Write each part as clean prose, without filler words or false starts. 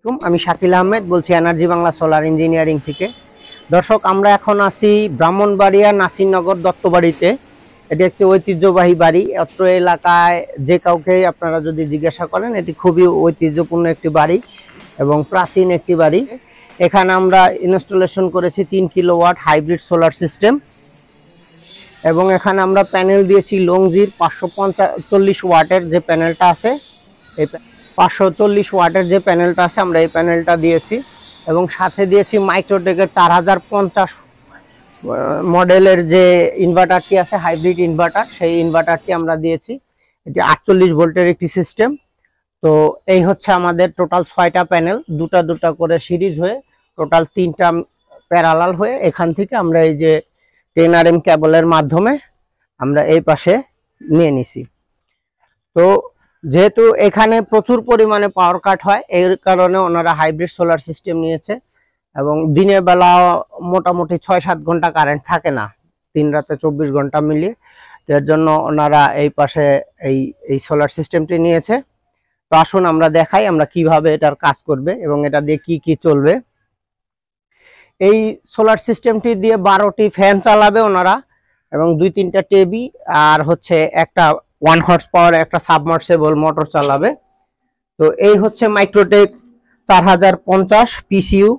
আমি শাকিল আহমেদ বলছি energy Bangla solar engineering থেকে। দর্শক, আমরা এখন আছি ব্রাহ্মণবাড়িয়া নাসিরনগর দত্তবাড়িতে। এটি একটি ঐতিহ্যবাহী বাড়ি। অত্র এলাকায় যে কাউকে আপনারা যদি জিজ্ঞাসা করেন, এটি খুবই ঐতিহ্যপূর্ণ একটি বাড়ি এবং প্রাচীন একটি বাড়ি। এখানে আমরা ইনস্টলেশন করেছি 3 কিলোওয়াট হাইব্রিড সোলার সিস্টেম এবং এখানে আমরা প্যানেল দিয়েছি লংজির 545 ওয়াটের যে প্যানেলটা আছে, এই 540 ওয়াটের যে প্যানেলটা আছে আমরা এই প্যানেলটা দিয়েছি এবং সাথে দিয়েছি মাইক্রোটেকের 4050 মডেলের যে ইনভার্টারটি আছে, হাইব্রিড ইনভার্টার, সেই ইনভার্টারটি আমরা দিয়েছি। এটি 48 ভোল্টের একটি সিস্টেম। তো এই হচ্ছে আমাদের টোটাল 6টা প্যানেল, দুটা দুটা করে সিরিজ হয়ে টোটাল 3টা প্যারালাল হয়ে এখান থেকে আমরা এই যে 10 RM কেবলের মাধ্যমে আমরা এই পাশে নিয়ে নিছি। তো যেহেতু এখানে প্রচুর পরিমাণে পাওয়ার কাট হয়, এর কারণে ওনারা হাইব্রিড সোলার সিস্টেম নিয়েছে এবং দিনের বেলা মোটামুটি 6-7 ঘন্টা কারেন্ট থাকে না, 3 রাতে 24 ঘন্টা মিলিয়ে। এর জন্য ওনারা এই পাশে এই সোলার সিস্টেমটি নিয়েছে। তো আসুন আমরা দেখাই আমরা কিভাবে এটার কাজ করবে এবং এটা দিয়ে কি কি চলবে। এই সোলার সিস্টেমটি দিয়ে 12টি ফ্যান চালাবে ওনারা এবং 2-3টা টিভি আর হচ্ছে একটা 1 হর্স পাওয়ার একটা সাবমার্সিবল মোটর চালাবে। তো এই হচ্ছে মাইক্রোটেক 4050 পিসিইউ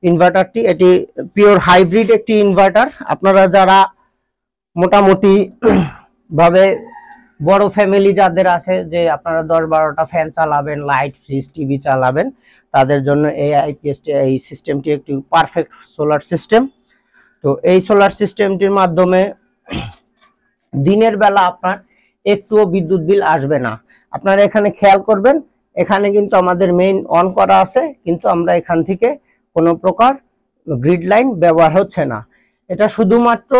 ইনভার্টারটি। এটি পিওর হাইব্রিড একটি ইনভার্টার। আপনারা যারা মোটামুটি ভাবে বড় ফ্যামিলি যাদের আছে, যে আপনারা 10-12টা ফ্যান চালাবেন, লাইট, ফ্রিজ, টিভি চালাবেন, তাদের জন্য এই সিস্টেমটি একটি পারফেক্ট সোলার সিস্টেম। তো এই সোলার সিস্টেমটির মাধ্যমে দিনের বেলা আপনার একটুও বিদ্যুৎ বিল আসবে না। আপনারা এখানে খেয়াল করবেন, এখানে কিন্তু আমাদের মেইন অন করা আছে, কিন্তু আমরা এখান থেকে কোনো প্রকার গ্রিড লাইন ব্যবহার হচ্ছে না। এটা শুধুমাত্র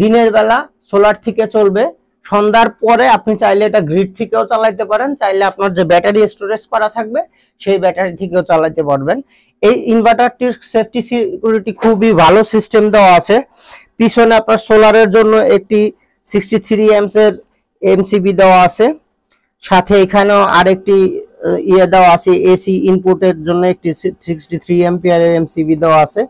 দিনের বেলা সোলার থেকে চলবে। সন্ধ্যার পরে আপনি চাইলে এটা গ্রিড থেকেও চালাতে পারেন, চাইলে আপনার যে ব্যাটারি স্টোরেজ করা থাকবে সেই ব্যাটারি থেকেও চালাতে পারবেন। এই ইনভার্টারটির সেফটি সিকিউরিটি খুবই ভালো সিস্টেম দেওয়া আছে। পিছনে আপনার সোলারের জন্য একটি 63 অ্যাম্পস এর এমসিবি দেওয়া আছে, সাথে এখানেও আরেকটি দেওয়া আছে, এসি ইনপুটের জন্য একটি 63 অ্যাম্পিয়ারের এমসিবি দেওয়া আছে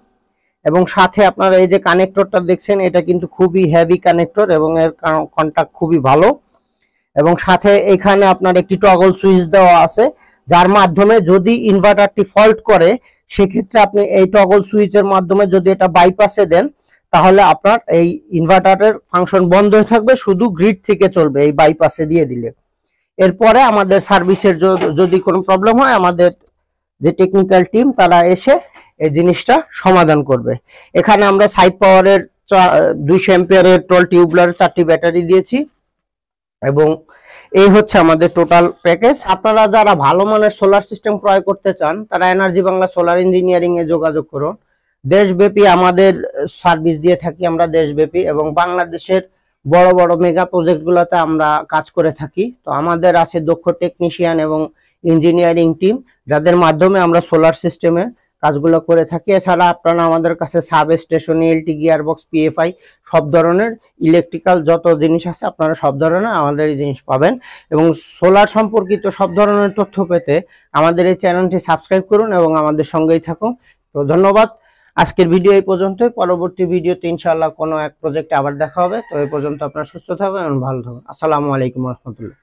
এবং সাথে আপনারা এই যে কানেক্টরটা দেখছেন, এটা কিন্তু খুবই হেভি কানেক্টর এবং এর কন্টাক্ট খুবই ভালো। এবং সাথে এখানে আপনার একটি টগল সুইচ দেওয়া আছে, যার মাধ্যমে যদি ইনভার্টারটি ফল্ট করে সেক্ষেত্রে আপনি এই টগল সুইচের মাধ্যমে যদি এটা বাইপাসে দেন, তাহলে আপনার এই ইনভার্টারের ফাংশন বন্ধ হয়ে থাকবে, শুধু গ্রিড থেকে চলবে এই বাইপাসে দিয়ে দিলে। এরপরে আমাদের সার্ভিসের যদি কোনো প্রবলেম হয়, আমাদের যে টেকনিক্যাল টিম তারা এসে এই জিনিসটা সমাধান করবে। এখানে আমরা সাইড পাওয়ারের 200 অ্যাম্পিয়ারের 12 টিউবলার 4টি ব্যাটারি দিয়েছি এবং এই হচ্ছে আমাদের টোটাল প্যাকেজ। আপনারা যারা ভালো মানের সোলার সিস্টেম ক্রয় করতে চান, তারা এনার্জি বাংলা সোলার ইঞ্জিনিয়ারিং এ যোগাযোগ করুন। দেশব্যাপী আমাদের সার্ভিস দিয়ে থাকি আমরা, দেশব্যাপী এবং বাংলাদেশের বড় বড় মেগা প্রজেক্টগুলোতে আমরা কাজ করে থাকি। তো আমাদের আছে দক্ষ টেকনিশিয়ান এবং ইঞ্জিনিয়ারিং টিম, যাদের মাধ্যমে আমরা সোলার সিস্টেমে কাজগুলো করে থাকি। এছাড়া আপনারা আমাদের কাছে sub station, LT, gearbox, PFI সব ধরনের ইলেকট্রিক্যাল যত জিনিস আছে আপনারা সব ধরনের আমাদের এই জিনিস পাবেন। এবং সোলার সম্পর্কিত সব ধরনের তথ্য পেতে আমাদের এই চ্যানেলটি সাবস্ক্রাইব করুন এবং আমাদের সঙ্গেই থাকুন। তো ধন্যবাদ। আজকের ভিডিও এই পর্যন্তই। পরবর্তী ভিডিওতে ইনশাআল্লাহ কোনো এক প্রজেক্টে আবার দেখা হবে। তো এই পর্যন্ত আপনারা সুস্থ থাকবেন এবং ভালো থাকবেন। আসসালামু আলাইকুম রহমতুল্লাহ।